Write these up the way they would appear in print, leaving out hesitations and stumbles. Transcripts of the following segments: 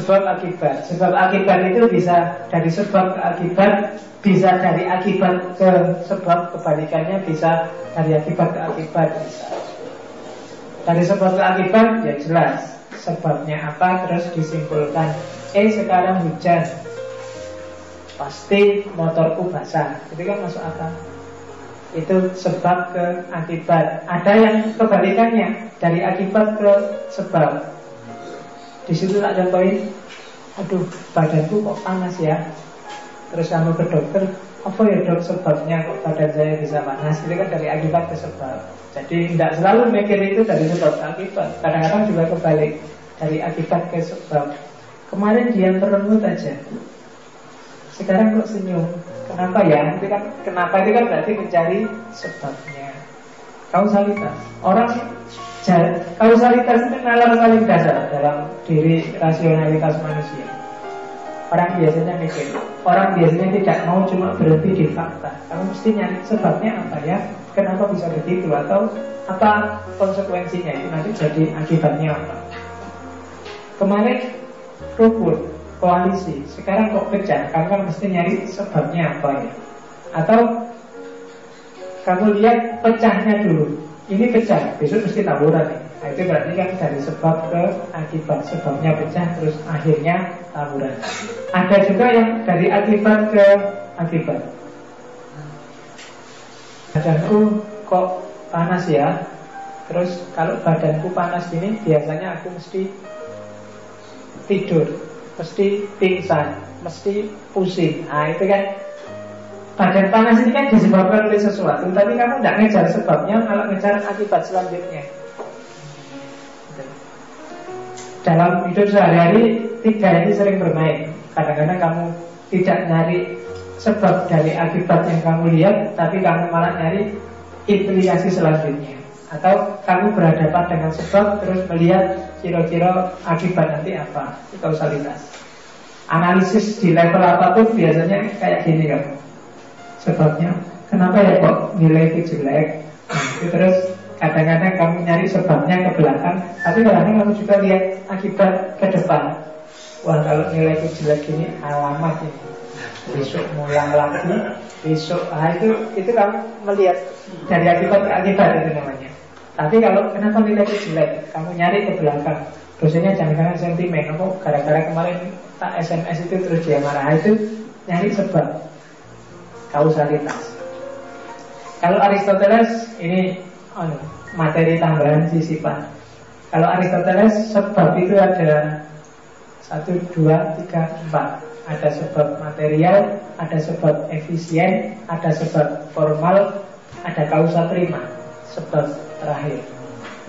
sebab akibat. Sebab akibat itu bisa dari sebab ke akibat, bisa dari akibat ke sebab, kebalikannya bisa dari akibat ke akibat. Bisa. Dari sebab ke akibat ya jelas sebabnya apa, terus disimpulkan sekarang hujan, pasti motorku basah. Itu kan masuk akal. Itu sebab ke akibat. Ada yang kebalikannya, dari akibat ke sebab. Di situ tak contohin, aduh badanku kok panas ya. Terus kamu ke dokter, apa ya dok sebabnya kok badan saya bisa panas? Itu kan dari akibat ke sebab. Jadi tidak selalu mikir itu dari sebab ke akibat. Kadang-kadang juga kebalik, dari akibat ke sebab. Kemarin dia merengut aja, sekarang kok senyum. Kenapa ya? Itu kan, kenapa itu kan berarti mencari sebabnya. Kausalitas. Kausalitas itu nalar paling dasar dalam diri rasionalitas manusia. Orang biasanya mikir, orang biasanya tidak mau cuma berhenti di fakta. Kamu mesti nyari sebabnya apa ya? Kenapa bisa begitu? Atau apa konsekuensinya itu nanti jadi akibatnya apa? Kemarin rukun, koalisi, sekarang kok pecah? Kamu kan mesti nyari sebabnya apa ya? Atau kamu lihat pecahnya dulu. Ini pecah, besok mesti tawuran nih. Nah, itu berarti kan dari sebab ke akibat. Sebabnya pecah, terus akhirnya tawuran. Ada juga yang dari akibat ke akibat. Badanku kok panas ya. Terus kalau badanku panas gini, biasanya aku mesti tidur, mesti pingsan, mesti pusing. Nah itu kan, badan panas ini kan disebabkan oleh sesuatu, tapi kamu tidak ngejar sebabnya, malah ngejar akibat selanjutnya. Dalam hidup sehari-hari, tiga ini sering bermain. Kadang-kadang kamu tidak nyari sebab dari akibat yang kamu lihat, tapi kamu malah nyari implikasi selanjutnya. Atau kamu berhadapan dengan sebab, terus melihat kira-kira akibat nanti apa. Itu kausalitas. Analisis di level apapun biasanya kayak gini kamu. Sebabnya, kenapa ya kok nilai itu jelek? Nah, itu terus kadang-kadang kamu nyari sebabnya ke belakang, tapi kadang-kadang kamu juga lihat akibat ke depan. Wah kalau nilai itu jelek ini, alamat ini, besok mulang lagi, besok, itu kamu melihat dari akibat ke akibat itu namanya. Tapi kalau kenapa nilai itu jelek, kamu nyari ke belakang. Dosennya jangan-jangan sentimen, kok gara-gara kemarin tak SMS itu terus dia marah. Itu nyari sebab. Kausalitas. Kalau Aristoteles ini materi tambahan sisipan. Kalau Aristoteles sebab itu ada 1, 2, 3, 4. Ada sebab material, ada sebab efisien, ada sebab formal, ada kausa prima, sebab terakhir.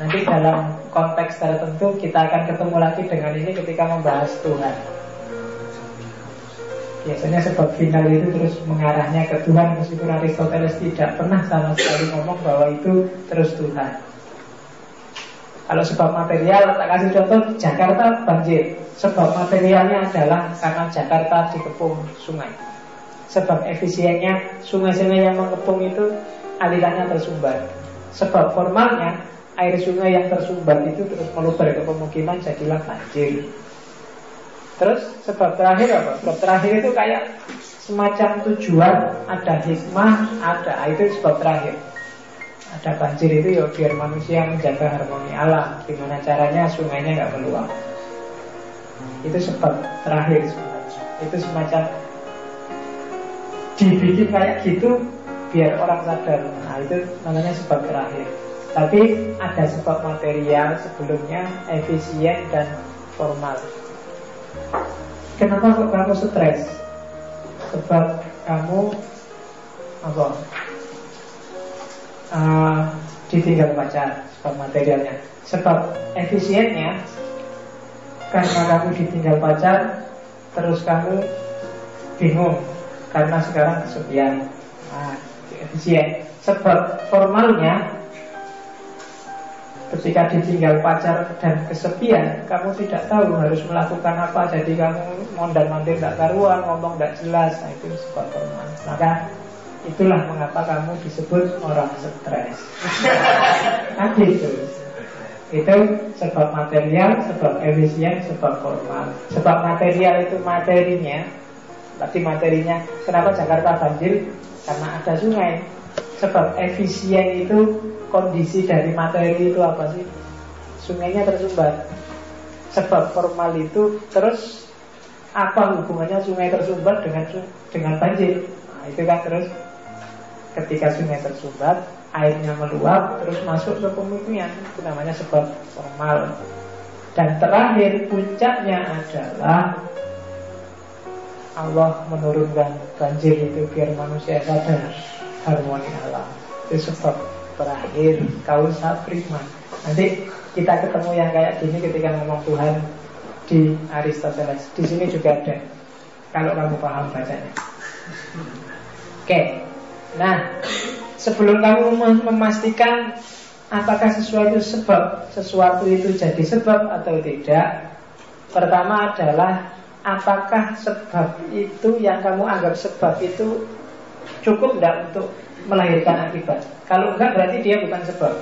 Nanti dalam konteks tertentu kita akan ketemu lagi dengan ini ketika membahas Tuhan. Biasanya sebab final itu terus mengarahnya ke Tuhan, meskipun Aristoteles tidak pernah sama sekali ngomong bahwa itu terus Tuhan. Kalau sebab material, tak kasih contoh, Jakarta banjir. Sebab materialnya adalah karena Jakarta dikepung sungai. Sebab efisiennya, sungai-sungai yang mengepung itu alirannya tersumbat. Sebab formalnya, air sungai yang tersumbat itu terus meluber ke pemukiman, jadilah banjir. Terus sebab terakhir apa? Sebab terakhir itu kayak semacam tujuan, ada hikmah, itu sebab terakhir. Ada banjir itu ya biar manusia menjaga harmoni alam. Gimana caranya sungainya nggak meluap. Itu sebab terakhir sebenarnya. Itu semacam dibikin kayak gitu biar orang sadar. Nah itu namanya sebab terakhir. Tapi ada sebab material sebelumnya, efisien dan formal. Kenapa kok kamu stres? Sebab kamu ditinggal pacar, sebab materialnya. Sebab efisiennya, karena kamu ditinggal pacar, terus kamu bingung karena sekarang kesepian. Efisien. Sebab formalnya, ketika ditinggal pacar dan kesepian, kamu tidak tahu harus melakukan apa. Jadi kamu mondar-mandir tidak karuan, ngomong tidak jelas. Nah itu sebab formal. Maka itulah mengapa kamu disebut orang stres. Kan gitu. Itu sebab material, sebab efisien, sebab formal. Sebab material itu materinya. Berarti materinya, kenapa Jakarta banjir? Karena ada sungai. Sebab efisien itu kondisi dari materi itu apa sih? Sungainya tersumbat. Sebab formal itu terus apa hubungannya sungai tersumbat dengan banjir? Nah, itu kan terus ketika sungai tersumbat, airnya meluap terus masuk ke pemukiman, itu namanya sebab formal. Dan terakhir puncaknya adalah Allah menurunkan banjir itu biar manusia sadar harmoni alam. Itu sebab terakhir, kausa prima. Nanti kita ketemu yang kayak gini ketika ngomong Tuhan di Aristoteles. Di sini juga ada, kalau kamu paham bacanya. Oke. Nah, sebelum kamu memastikan apakah sesuatu itu jadi sebab atau tidak, pertama adalah apakah sebab itu yang kamu anggap sebab itu cukup tidak untuk melahirkan akibat. Kalau enggak berarti dia bukan sebab.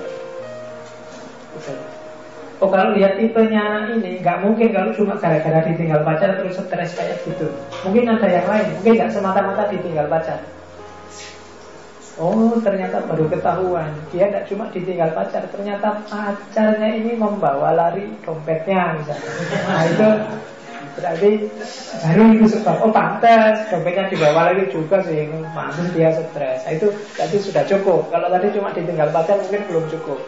Oh, kalau lihat tipenya ini nggak mungkin kalau cuma gara-gara ditinggal pacar terus stres kayak gitu. Mungkin ada yang lain, mungkin nggak semata-mata ditinggal pacar. Oh, ternyata baru ketahuan dia tidak cuma ditinggal pacar, ternyata pacarnya ini membawa lari dompetnya misalnya. Nah itu berarti baru itu sebab. Oh pantas dompetnya dibawa lagi juga sih, pantas dia stres. Nah, itu berarti sudah cukup. Kalau tadi cuma ditinggal pacar mungkin belum cukup.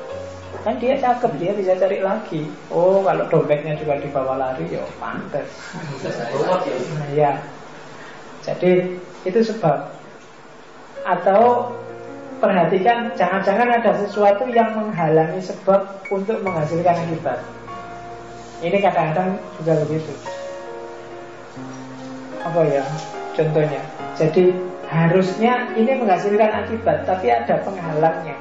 Kan dia cakep, dia bisa cari lagi. Oh kalau dompetnya juga dibawa lari, ya pantas. Nah ya, jadi itu sebab. Atau perhatikan, jangan-jangan ada sesuatu yang menghalangi sebab untuk menghasilkan akibat. Ini kadang-kadang juga begitu. Apa ya contohnya? Jadi harusnya ini menghasilkan akibat, tapi ada penghalangnya.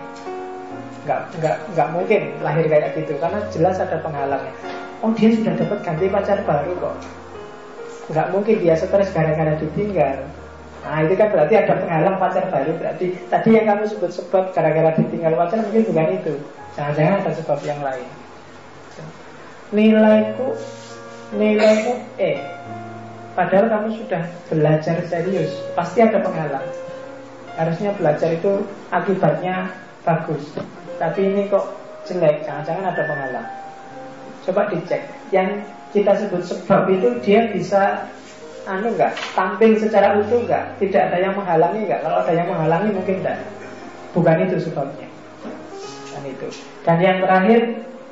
Nggak mungkin lahir kayak gitu, karena jelas ada penghalangnya. Oh dia sudah dapat ganti pacar baru kok. Nggak mungkin dia stres gara-gara ditinggal. Nah itu kan berarti ada penghalang pacar baru. Berarti tadi yang kamu sebut sebab gara-gara ditinggal pacar mungkin bukan itu. Jangan-jangan ada sebab yang lain. Nilaiku padahal kamu sudah belajar serius, pasti ada penghalang. Harusnya belajar itu akibatnya bagus, tapi ini kok jelek, jangan-jangan ada penghalang. Coba dicek. Yang kita sebut sebab itu dia bisa enggak, tampil secara utuh enggak, tidak ada yang menghalangi enggak. Kalau ada yang menghalangi mungkin enggak, bukan itu sebabnya. Dan itu. Dan yang terakhir,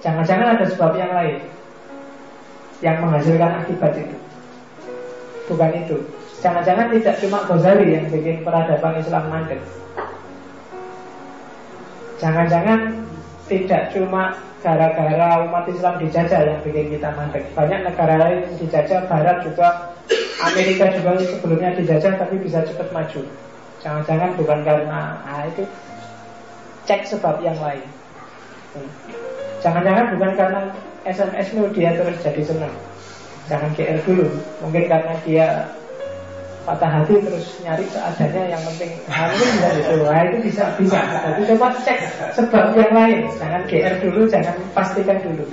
jangan-jangan ada sebab yang lain yang menghasilkan akibat itu. Bukan itu. Jangan-jangan tidak cuma Ghazali yang bikin peradaban Islam mandek. Jangan-jangan tidak cuma gara-gara umat Islam dijajah yang bikin kita mandek. Banyak negara lain yang dijajah, Barat juga, Amerika juga sebelumnya dijajah tapi bisa cepat maju. Jangan-jangan bukan karena itu. Cek sebab yang lain. Jangan-jangan bukan karena SMS-mu dia terus jadi senang. Jangan GR dulu. Mungkin karena dia patah hati terus nyari seadanya, yang penting mungkin bisa gitu. Nah itu bisa. Jadi coba cek sebab yang lain. Jangan GR dulu, jangan pastikan dulu.